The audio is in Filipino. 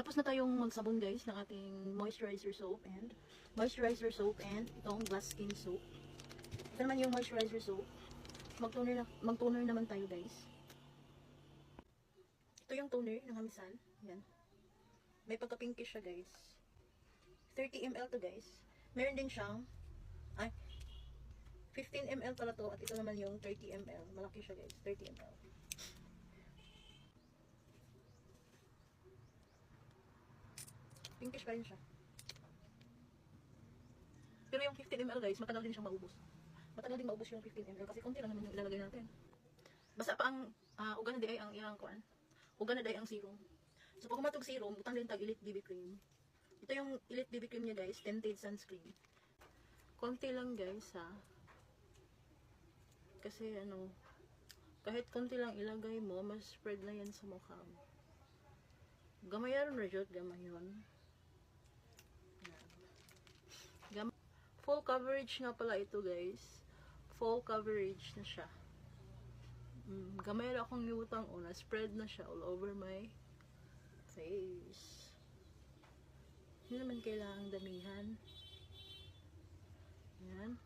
Tapos na tayong magsabon guys ng ating moisturizer soap and itong glass skin soap. Ito naman yung moisturizer soap. Mag-toner naman tayo guys. Ito yung toner ng Hamisan. Yan. May pagka-pinkish siya guys. 30 ml to guys. Meron din siyang 15 ml pala to at ito naman yung 30 ml. Malaki siya guys. 30 ml. Pinkish pa rin siya. Pero yung 15 ml guys, matagal din siyang maubos. Matagal din maubos yung 15 ml kasi konti lang naman yung ilalagay natin. Basta pa ang uga na di ay ang iyang kuan. Uga na di ang serum. So pag humatog serum, butang din tag Elite BB cream. Ito yung Elite BB cream niya guys, tinted sunscreen. Konti lang guys ha. Kasi kahit konti lang ilagay mo, mas spread na yan sa mukha mo. Gamayan rajot, gamayon. Full coverage nga pala ito guys. Full coverage na siya. Gamay na akong niutang una. Spread na siya all over my face. Hindi naman kailangang damihan. Yan.